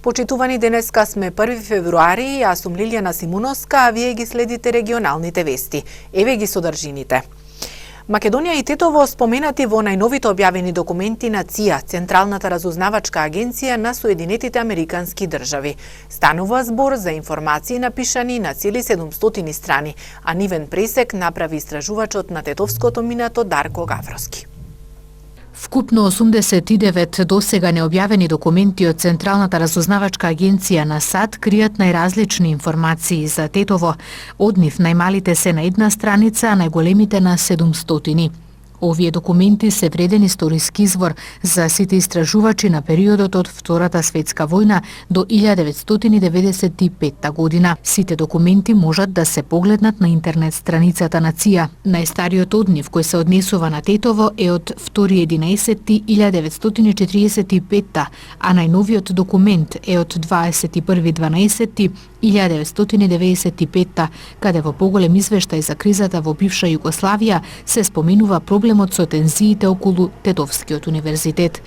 Почитувани, денеска сме 1 февруари, јас сум Лилијана Симуновска, а вие ги следите регионалните вести. Еве ги содржините. Македонија и Тетово споменати во најновите објавени документи на ЦИА, Централната разузнавачка агенција на Соединетите Американски држави. Станува збор за информации напишани на цели 700 страни, а нивен пресек направи истражувачот на тетовското минато Дарко Гавроски. Вкупно 89 досега необјавени документи од Централната разузнавачка агенција на САД кријат најразлични информации за Тетово. Од нив најмалите се на една страница, а најголемите на 700. Овие документи се вреден историски извор за сите истражувачи на периодот од Втората светска војна до 1995 година. Сите документи можат да се погледнат на интернет страницата на ЦИА. Најстариот од нив кој се однесува на Тетово е од 2.11.1945, а најновиот документ е од 21.12.1995, каде во поголем извештај за кризата во бивша Југославија се споменува проблемот со тензиите околу Тетовскиот универзитет.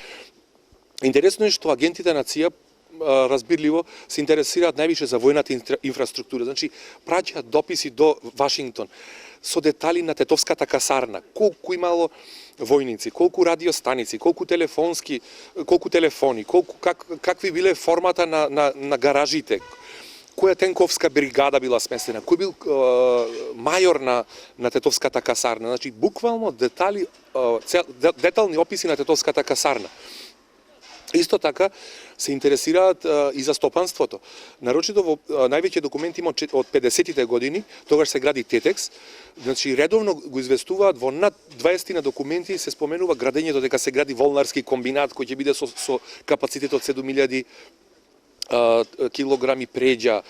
Интересно е што агентите на ЦИА разбирливо се интересираат највише за војната инфраструктура. Значи, праќаат дописи до Вашингтон со детали на Тетовската касарна, колку имало војници, колку радиостаници, колку телефони, какви биле формата на гаражите, која тенковска бригада била сместена, кој бил мајор на Тетовската касарна. Значи, буквално детални описи на Тетовската касарна. Исто така се интересираат и за стопанството. Нарочито во највеќе документи од 50-тите години, тогаш се гради Тетекс, значи редовно го известуваат во над 20 на документи се споменува градењето дека се гради волнарски комбинат кој ќе биде со капацитет од 7000 килограми преđa,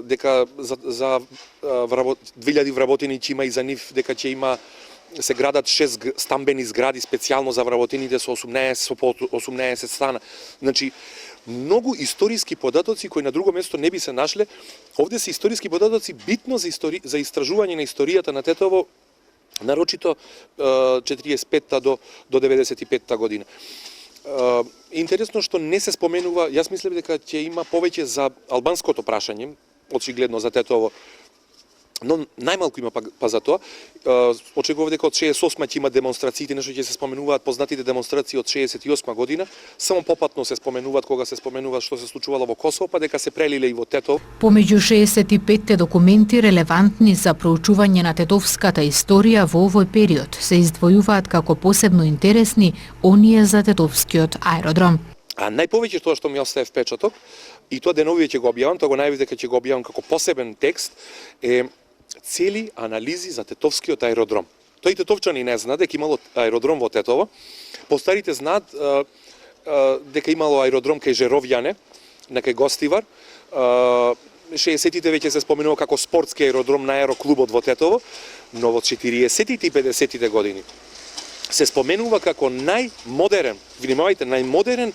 дека за 2000 вработени ќе има и за нив, дека ќе има се градат 6 стамбени згради специјално за вработените со 18 стана. Значи, многу историски податоци кои на друго место не би се нашле. Овде се историски податоци битно за истражување на историјата на Тетово, нарочито 45-та до 95-та година. Интересно што не се споменува, јас мислев дека ќе има повеќе за албанското прашање, очигледно за Тетово, но најмалку има па за тоа. Очекував дека од 68 ќе има демонстрациите, нешто ќе се споменуваат познатите демонстрации од 68 година, само попатно се споменуваат кога се споменува што се случувало во Косово, па дека се прелиле и во Тетово. Помеѓу 65 документи релевантни за проучување на тетовската историја во овој период се издвојуваат како посебно интересни оние за тетовскиот аеродром. А најповеќе тоа што ми остае впечаток, и тоа деновиве ќе го објавам, тоа го најавив дека ќе го објавам како посебен текст, е цели анализи за тетовскиот аеродром. Тој тетовчани не знаат дека имало аеродром во Тетово. Постарите знаат дека имало аеродром кај Жеровјане, на кај Гостивар. 60-тите веќе се споменува како спортски аеродром на аероклубот во Тетово, но во 40-тите и 50-тите години се споменува како најмодерен, внимавајте, најмодерен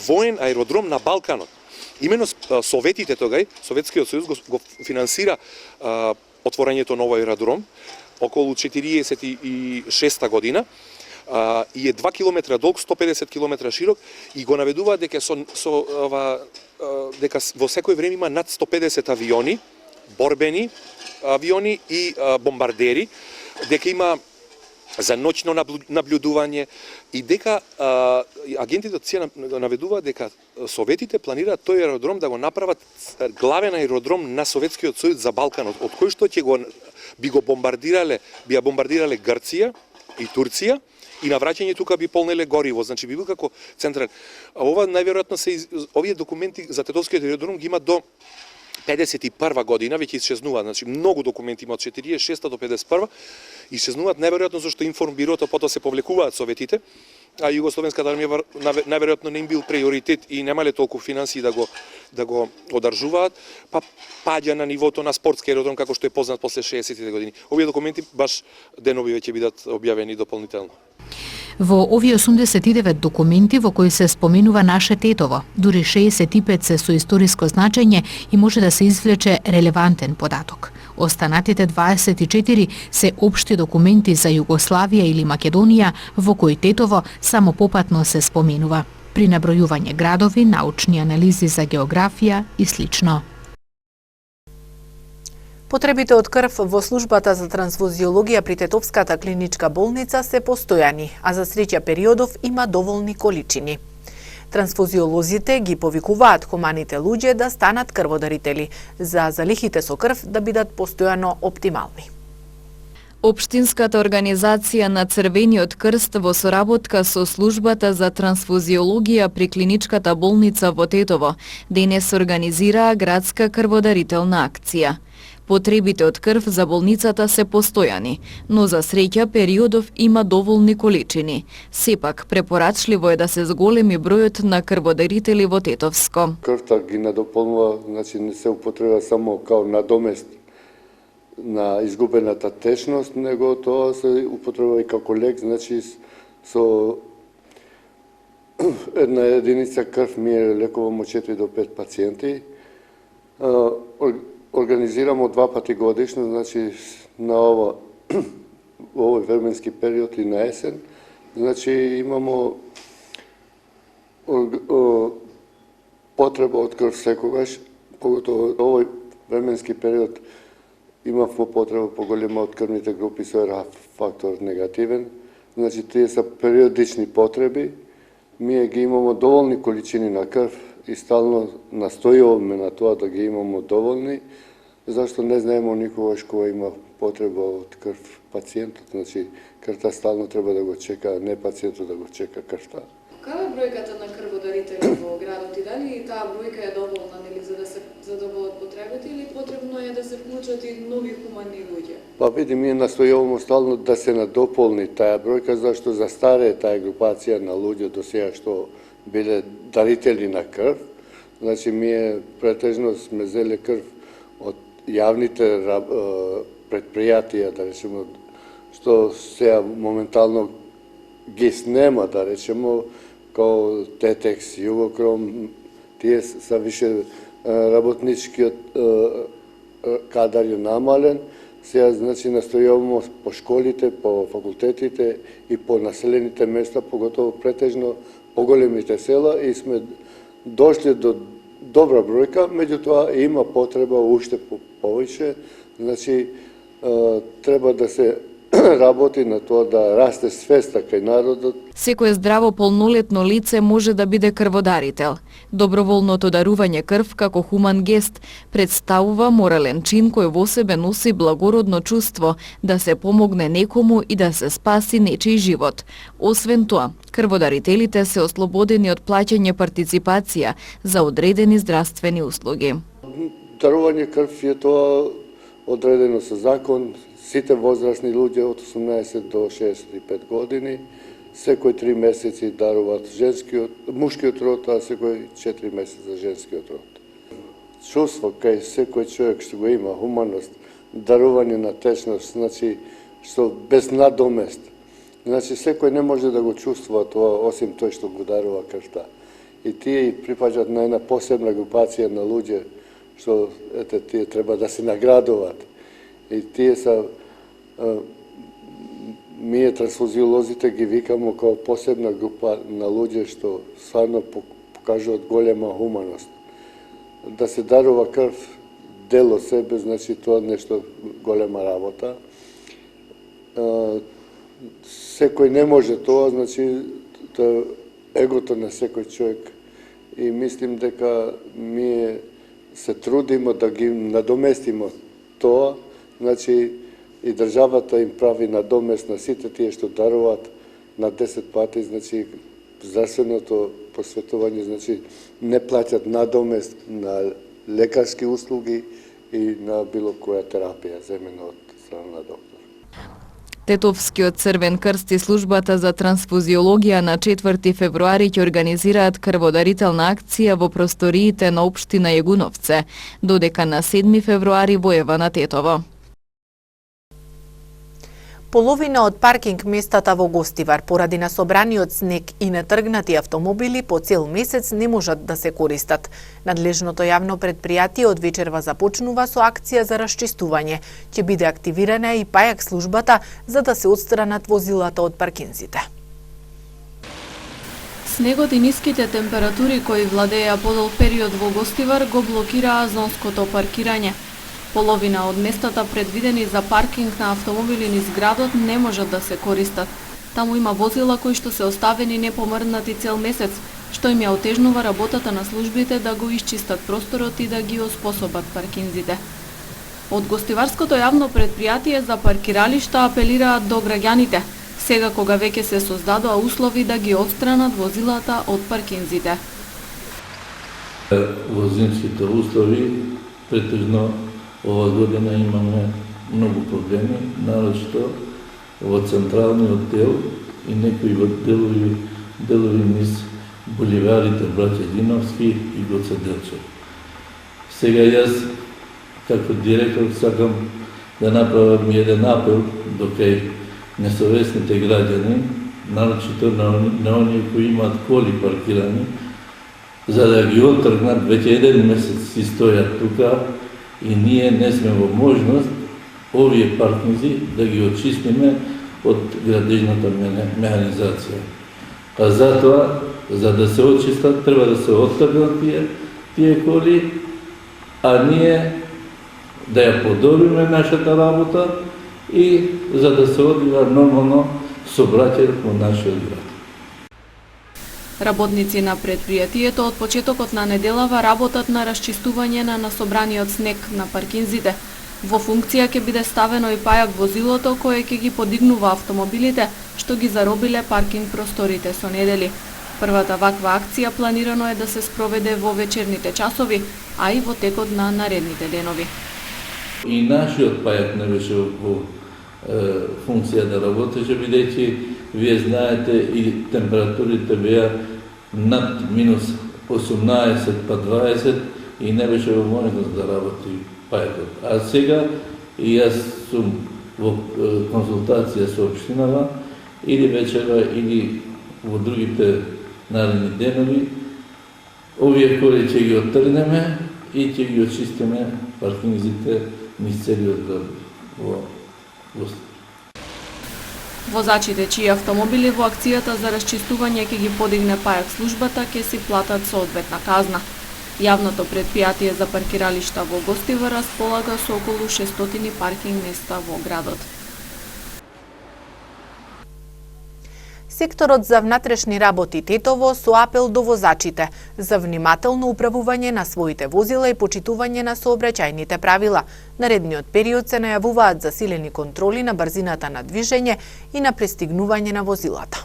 воен аеродром на Балканот. Имено Советите тогај, Советскиот сојуз го финансира отворањето на овој аеродром околу 46 година и е 2 км долг, 150 км широк и го наведува дека дека во секој време има над 150 авиони, борбени авиони и бомбардери, дека има за ноќно наблюдување и дека агентите од ЦИА наведуваат дека Советите планираат тој аеродром да го направат главен аеродром на Советскиот сојуз за Балканот, од кој што би ја бомбардирале Грција и Турција и на враќање тука би полнеле гориво, значи би бил како централен. Ова најверојатно овие документи за тетовскиот аеродром ги има до 51 година, веќе исчезнуваат, значи многу документи има од 46 до 51 исчезнуваат, најверојатно зашто информбирото потоа се повлекуваат Советите, а Југословенската армија најверојатно не им бил приоритет и немале толку финансии да го одржуваат, па паѓа на нивото на спортски аеродром како што е познат после 60-тите години. Овие документи баш денови ќе бидат објавени дополнително. Во овие 89 документи во кои се споменува наше Тетово, дури 65 се со историско значење и може да се извлече релевантен податок. Останатите 24 се општи документи за Југославија или Македонија, во кои Тетово само попатно се споменува. при набројување градови, научни анализи за географија и слично. Потребите од крв во службата за трансфузиологија при Тетовската клиничка болница се постојани, а за среќа периодов има доволни количини. Трансфузиолозите ги повикуваат хуманите луѓе да станат крводарители, за залихите со крв да бидат постојано оптимални. Општинската организација на Црвениот крст во соработка со службата за трансфузиологија при клиничката болница во Тетово денес организираа градска крводарителна акција. Потребите од крв за болницата се постојани, но за среќа периодов има доволни количини. Сепак, препорачливо е да се зголеми бројот на крводарители во Тетовско. Крвта ги надополнува, значи не се употреба само као надомест на изгубената течност, него тоа се употреба и како лек, значи со една единица крв ми лекуваме 4 до 5 пациенти. Организирamo 2 пати годишно, значи на во овој временски период и на есен. Значи имамо потреба од крв секогаш, поготово овој временски период имавме потреба поголема од крвните групи со RH фактор негативен. Значи тие се периодични потреби. Ние ги имамо доволни количини на крв и стално настојуваме на тоа да ги имамо доволни, зашто не знаеме никогаш кога има потреба од крв пациентот, значи крвта стално треба да го чека, не пациентот да го чека крвта. Каква е бројката на крводарители во градот и дали таа бројка е доволна, нели, за да се задоволат потребите или потребно е да се вклучат и нови хумани луѓе? Па види, ние настојуваме стално да се надополни таа бројка, зашто застарее таа групација на луѓе до сега што биле дарители на крв. Значи, ние претежно сме зеле крв од јавните предпријатија, да речемо, што сега моментално ги снема, да речемо, као Тетекс, Југокром, тие са више работничкиот кадар е намален. Сега, значи, настојуваме по школите, по факултетите и по населените места, поготово претежно поголемите села, и сме дошли до добра бројка, меѓутоа има потреба уште повеќе, значи треба да се работи на тоа да расте свеста кај народот. Секое здраво полнолетно лице може да биде крводарител. Доброволното дарување крв како хуман гест представува морален чин кој во себе носи благородно чувство да се помогне некому и да се спаси нечиј живот. Освен тоа, крводарителите се ослободени од плаќање партиципација за одредени здравствени услуги. Дарување крв е тоа одредено со закон. Сите возрастни луѓе од 18 до 65 години, секој 3 месеци даруваат мушкиот род, а секој 4 месеца женскиот род. Чувство кај секој човек што го има хуманост, дарување на течност, значи што без надомест. Значи секој не може да го чувствува тоа осим тој што го дарува крвта. И тие припаѓаат на една посебна групација на луѓе што тие треба да се наградуваат. И тие са ние трансфузиолозите ги викамо као посебна група на луѓе што стварно покажуваат голема хуманост. Да се дарува крв дел од себе, значи тоа нешто голема работа. Секој не може тоа, значи тоа егото на секој човек, и мислим дека ние се трудиме да ги надоместиме тоа, значи и државата им прави надомест на сите тие што даруваат на 10 пати, значи здравственото посветување, значи не плаќат надомест на лекарски услуги и на било која терапија земена од страна на доктор. Тетовскиот Црвен крст и службата за трансфузиологија на 4 февруари ќе организираат крводарителна акција во просториите на општина Јегуновце, додека на 7 февруари во Ева на Тетово. Половина од паркинг местата во Гостивар поради насобраниот снег и нетргнати автомобили по цел месец не можат да се користат. Надлежното јавно предпријатие од вечерва започнува со акција за расчистување. Ќе биде активирана и пајак службата за да се отстранат возилата од паркинзите. Снегот и ниските температури кои владееа подолг период во Гостивар го блокираа зонското паркирање. Половина од местата предвидени за паркинг на автомобили низ градот не можат да се користат. Таму има возила кои што се оставени непомрднати цел месец, што им ја отежнува работата на службите да го исчистат просторот и да ги оспособат паркинзите. Од Гостиварското јавно предпријатие за паркиралишта апелираат до граѓаните, сега кога веќе се создадоа услови да ги отстранат возилата од паркинзите. Во зимските услови претежно ова година имаме многу проблеми, нарочито во централниот дел и некои делови низ буливарите Браќа Диновски и Гоце Делчев. Сега јас како директор сакам да направам еден апел до кај несовесните граѓани, нарочито на оние кои имаат коли паркирани, за да ги оттргнат. Веќе еден месец си стојат тука и ние не сме во можност овие паркинзи да ги очистиме од градежната механизација. А затоа, за да се очистат, треба да се оттргнат тие коли, а ние да ја подобриме нашата работа и за да се одвива нормално сообраќајот во нашиот град. Работници на предпријатието од почетокот на неделава работат на расчистување на насобраниот снег на паркинзите. Во функција ќе биде ставено и пајак возилото кое ќе ги подигнува автомобилите што ги заробиле паркинг просторите со недели. Првата ваква акција планирано е да се спроведе во вечерните часови, а и во текот на наредните денови. И нашиот пајак не беше во функција да работеше, бидејќи вие знаете и температурите беа над минус 18 па 20 и не беше во можност да работи пајакот. А сега и јас сум во консултација со општинава или вечера или во другите наредни денови, овие коли ќе ги оттргнеме и ќе ги очистиме паркинзите низ целиот град во Гостивар. Возачите чии автомобили во акцијата за расчистување ќе ги подигне пајак службата ќе си платат соодветна казна. Јавното предпријатие за паркиралишта во Гостивар располага со околу 600 паркинг места во градот. Секторот за внатрешни работи Тетово со апел до возачите за внимателно управување на своите возила и почитување на сообраќајните правила. Наредниот период се најавуваат засилени контроли на брзината на движење и на пристигнување на возилата.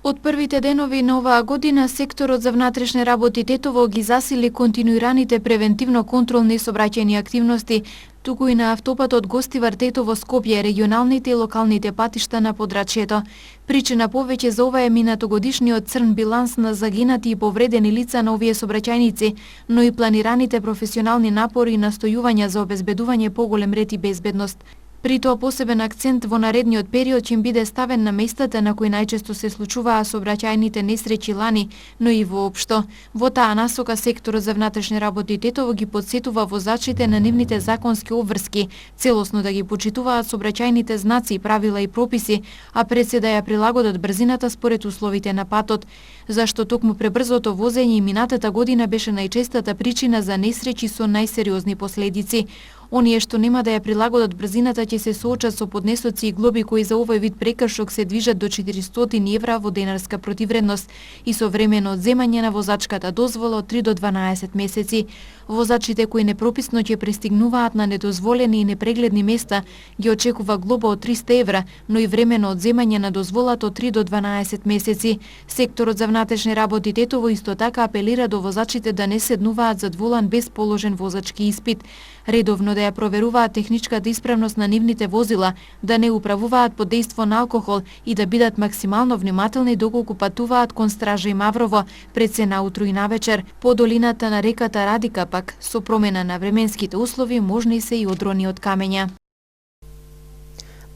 Од првите денови на оваа година, секторот за внатрешни работи Тетово ги засили континуираните превентивно-контролни сообраќајни активности, туку и на автопатот Гостивар Тетово Скопје, регионалните и локалните патишта на подрачјето. Причина повеќе за ова е минатогодишниот црн биланс на загинати и повредени лица на овие сообраќајници, но и планираните професионални напори и настојувања за обезбедување поголем ред и безбедност. При тоа посебен акцент во наредниот период ќе им биде ставен на местата на кои најчесто се случуваа сообраќајните несреќи лани, но и воопшто. Во таа насока секторот за внатрешни работи Тетово ги подсетува возачите на нивните законски обврски, целосно да ги почитуваат сообраќајните знаци, правила и прописи, а пред се да ја прилагодат брзината според условите на патот, зашто токму пребрзото возење и минатата година беше најчестата причина за несреќи со најсериозни последици. Оние што нема да ја прилагодат брзината ќе се соочат со поднесоци и глоби кои за овој вид прекршок се движат до 400 евра во денарска противредност и со времено одземање на возачката дозвола од 3 до 12 месеци. Возачите кои непрописно ќе пристигнуваат на недозволени и непрегледни места ги очекува глоба од 300 евра, но и времено одземање на дозволата од 3 до 12 месеци. Секторот за внатрешни работи Тетово исто така апелира до возачите да не седнуваат зад волан без положен возачки испит, редовно да ја проверуваат техничката исправност на нивните возила, да не управуваат под дејство на алкохол и да бидат максимално внимателни доколку патуваат кон Стража и Маврово, пред се наутро и навечер. По долината на реката Радика пак, со промена на временските услови, можни се и одрони од камења.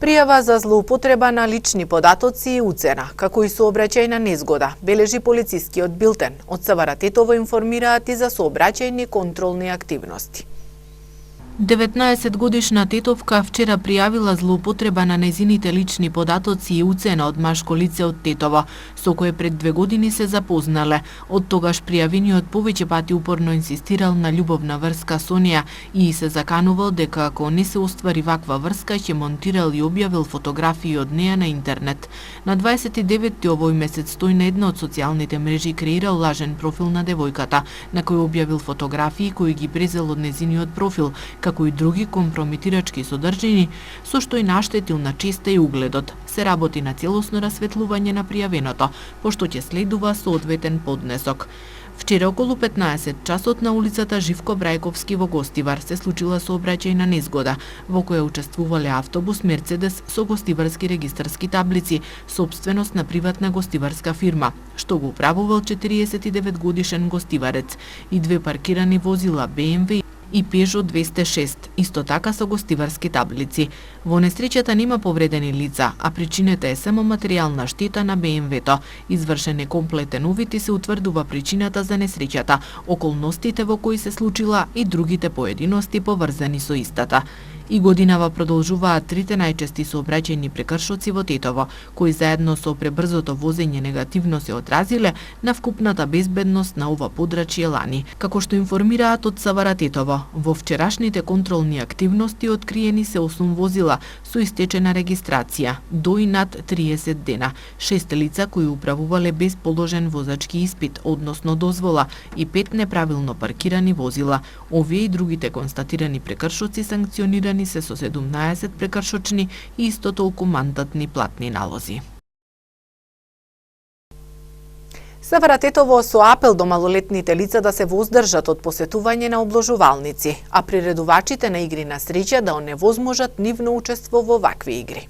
Пријава за злоупотреба на лични податоци и уцена, како и сообраќајна незгода, бележи полицискиот билтен. Од СВР Тетово информираат и за сообраќајни контролни активности. 19-годишна тетовка вчера пријавила злоупотреба на нејзините лични податоци и уцена од машко лице од Тетово, со кое пред 2 години се запознале. Од тогаш пријавениот повеќе пати упорно инсистирал на љубовна врска со неја и се заканувал дека ако не се оствари ваква врска, ќе монтирал и објавил фотографии од неја на интернет. На 29 овој месец тој на една од социјалните мрежи креирал лажен профил на девојката, на кој објавил фотографии кои ги презел од нејзиниот профил, како и други компрометирачки содржини, со што и наштетил на честа и угледот. Се работи на целосно расветлување на пријавеното, пошто ќе следува соодветен поднесок. Вчера околу 15 часот на улицата Живко Брајковски во Гостивар се случила сообраќајна незгода, во која учествувале автобус Мерцедес со гостиварски регистарски таблици, собственост на приватна гостиварска фирма, што го управувал 49 годишен гостиварец, и 2 паркирани возила BMW и Peugeot 206, исто така со гостиварски таблици. Во несреќата нема повредени лица, а причината е само материјална штета на BMW-то. Извршен е комплетен увид и се утврдува причината за несреќата, околностите во кои се случила и другите поединости поврзани со истата. И годинава продолжуваат трите најчести сообраќајни прекршоци во Тетово, кои заедно со пребрзото возење негативно се одразиле на вкупната безбедност на ова подрачје лани. Како што информираат од СВР Тетово, во вчерашните контролни активности откриени се 8 возила со истечена регистрација, до и над 30 дена, 6 лица кои управувале без положен возачки испит, односно дозвола, и 5 неправилно паркирани возила. Овие и другите констатирани прекршоци санкционирани се со 17 прекршочни и исто толку мандатни платни налози. СВР Тетово со апел до малолетните лица да се воздржат од посетување на обложувалници, а приредувачите на игри на среќа да оневозможат нивно учество во вакви игри.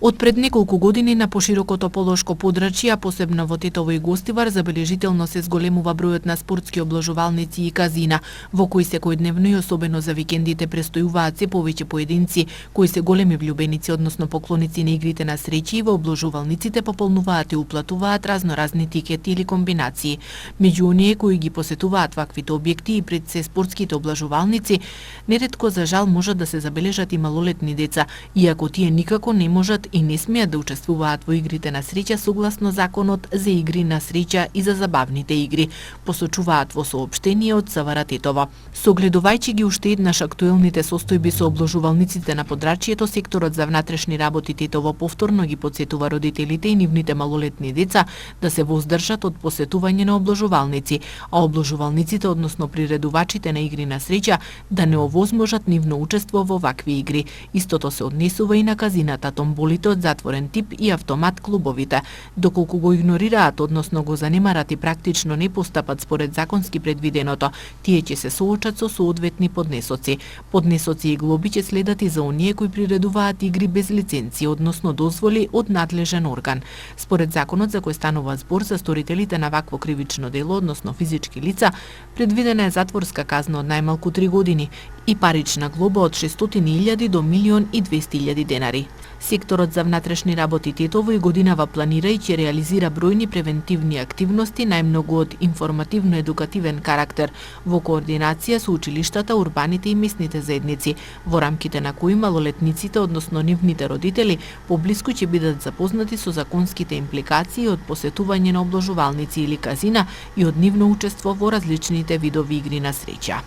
Од пред неколку години на пошироко тополошко подрачје, а посебно во Тетово и Гостивар, забележително се зголемува бројот на спортски обложувалници и казина, во кои секојдневно и особено за викендите престојуваат се повеќе поединци, кои се големи влюбеници, односно поклоници на игрите на среќи, и во обложувалниците пополнуваат и уплатуваат разноразни тикети или комбинации. Меѓу оние кои ги посетуваат ваквите објекти и пред се спортските обложувалници, неретко за жал можат да се забележат и малолетни деца, иако тие никако не можат и не смеат да учествуваат во игрите на среќа согласно законот за игри на среќа и за забавните игри, посочуваат во соопштение од СВР Тетово. Согледувајќи ги уште еднаш актуелните состојби со обложувалниците на подрачјето, секторот за внатрешни работи Тетово повторно ги потсетува родителите и нивните малолетни деца да се воздржат од посетување на обложувалници, а обложувалниците, односно приредувачите на игри на среќа, да не овозможат нивно учество во вакви игри. Истото се однесува и на казината, томболите од затворен тип и автомат клубовите. Доколку го игнорираат, односно го занемарат и практично не постапат според законски предвиденото, тие ќе се соочат со соодветни поднесоци. Поднесоци и глоби ќе следат и за оние кои приредуваат игри без лиценци, односно дозволи од надлежен орган. Според законот за кој станува збор за сторителите на вакво кривично дело, односно физички лица, предвидена е затворска казна од најмалку 3 години и парична глоба од 600.000 до 1.200.000 денари. Секторот за внатрешни работи Тетово и годинава планира и ќе реализира бројни превентивни активности, најмногу од информативно-едукативен карактер, во координација со училиштата, урбаните и местните заедници, во рамките на кои малолетниците, односно нивните родители, поблиску ќе бидат запознати со законските импликации од посетување на обложувалници или казина и од нивно учество во различните видови игри на среќа.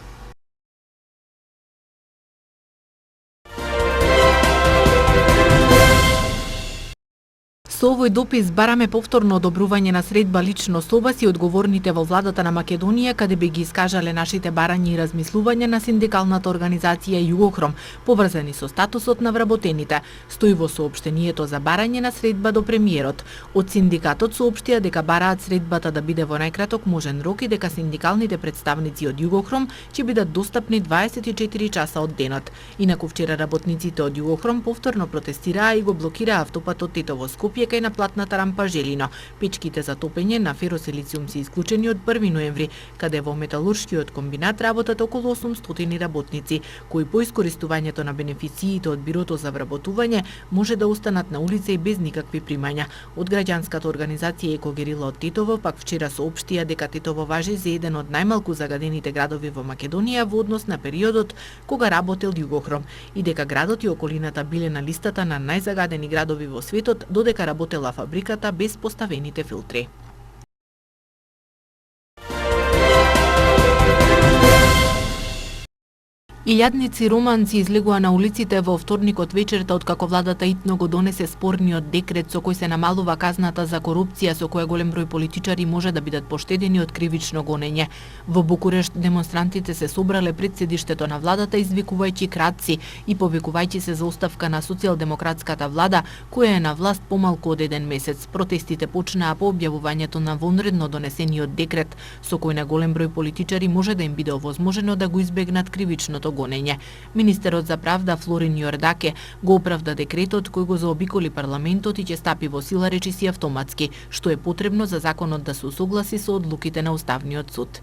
Со овој допис бараме повторно одобрување на средба лично со вас и одговорните во владата на Македонија, каде би ги искажале нашите барања и размислувања на синдикалната организација Југохром, поврзани со статусот на вработените, стои во соопштението за барање на средба до премиерот. Од синдикатот соопштија дека бараат средбата да биде во најкраток можен рок и дека синдикалните представници од Југохром ќе бидат достапни 24 часа од денот. Инаку вчера работниците од Југохром повторно протестираа и го блокираа автопатот Тетово-Скопје, дека и на платната рампа Желино. Печките за топење на феросилициум се исклучени од 1 ноември, каде во металуршкиот комбинат работат околу 800 работници, кои по искористувањето на бенефициите од Бирото за вработување може да останат на улица и без никакви примања. Од граѓанската организација Екогерила од Тетово пак вчера соопштија дека Тетово важи за еден од најмалку загадените градови во Македонија во однос на периодот кога работел Југохром и дека градот и околината биле на листата на најзагадени градови во светот додека работела фабриката без поставените филтри. Илјадници романци излегува на улиците во вторникот вечерта откако владата итно го донесе спорниот декрет со кој се намалува казната за корупција со која голем број политичари може да бидат поштедени од кривично гонење. Во Букурешт демонстрантите се собрале пред седиштето на владата извикувајќи крадци и повикувајќи се за оставка на социјалдемократската влада која е на власт помалку од еден месец. Протестите почнаа по објавувањето на вонредно донесениот декрет со кој на голем број политичари може да им биде овозможено да го избегнат кривичното гонење. Министерот за правда Флорин Јордаке го оправда декретот кој го заобиколи парламентот и ќе стапи во сила речиси автоматски, што е потребно за законот да се усогласи со одлуките на Уставниот суд.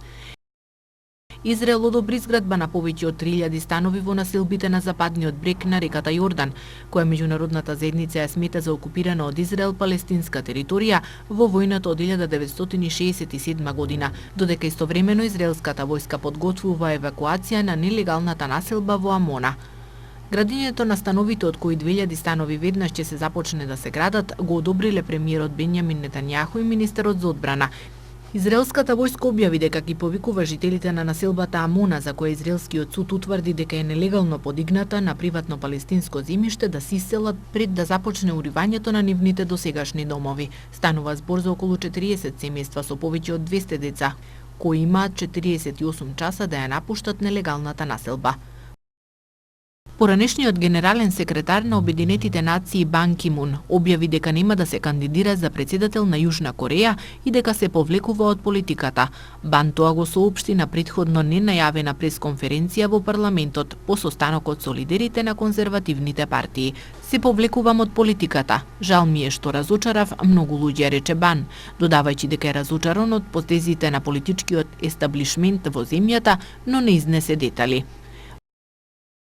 Израел одобри изградба на повеќе од 3000 станови во населбите на западниот брег на реката Јордан, која меѓународната заедница ја смета за окупирана од Израел палестинска територија во војната од 1967 година, додека истовремено израелската војска подготвува евакуација на нелегалната населба во Амона. Градењето на становите, од кои 2000 станови веднаш ќе се започне да се градат, го одобриле премиерот Бенјамин Нетањаху и министерот за одбрана. Израелската војска објави дека ги повикува жителите на населбата Амона, за која израелскиот суд утврди дека е нелегално подигната на приватно палестинско земјиште, да се иселат пред да започне уривањето на нивните досегашни домови. Станува збор за околу 40 семејства со повеќе од 200 деца, кои имаат 48 часа да ја напуштат нелегалната населба. Поранешниот генерален секретар на Обединетите нации Бан Ки Мун објави дека нема да се кандидира за председател на Јужна Кореја и дека се повлекува од политиката. Бан тоа го соопшти на претходно ненајавена пресконференција во парламентот по состанокот со лидерите на конзервативните партии. Се повлекувам од политиката. Жал ми е што разочарав многу луѓе, рече Бан, додавајќи дека е разочаран од потезите на политичкиот естаблишмент во земјата, но не изнесе детали.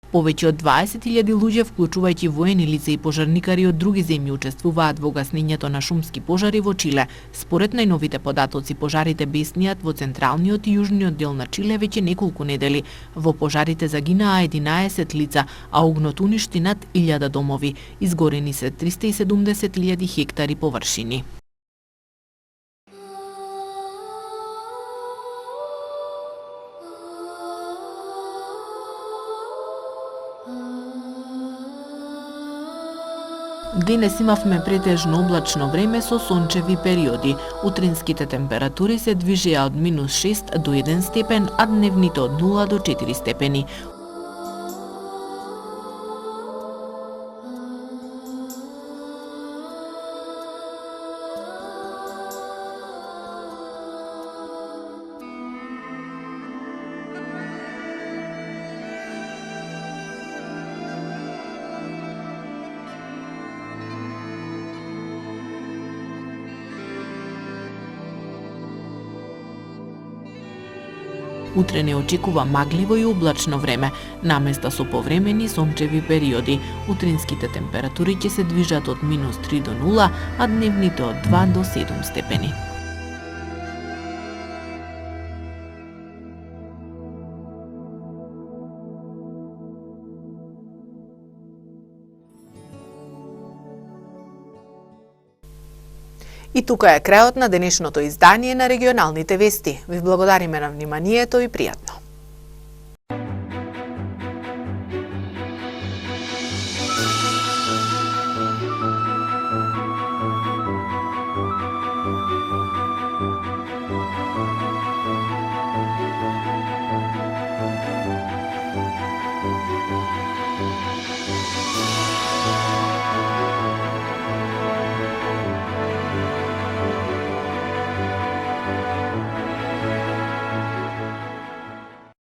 Повеќе од 20.000 луѓе, вклучувајќи воени лица и пожарникари од други земји, учествуваат во гаснењето на шумски пожари во Чиле. Според најновите податоци, пожарите бесниат во централниот и јужниот дел на Чиле веќе неколку недели. Во пожарите загинаа 11 лица, а огнот уништи над 1000 домови. Изгорени се 370.000 хектари површини. Денес имавме претежно облачно време со сончеви периоди. Утринските температури се движеа од -6 до 1 степен, а дневните од 0 до 4 степени. Утре не очекува магливо и облачно време, наместа со повремени сончеви периоди. Утринските температури ќе се движат од -3 до 0, а дневните од 2 до 7 степени. И тука е крајот на денешното издание на регионалните вести. Ви благодариме на вниманието и пријатно.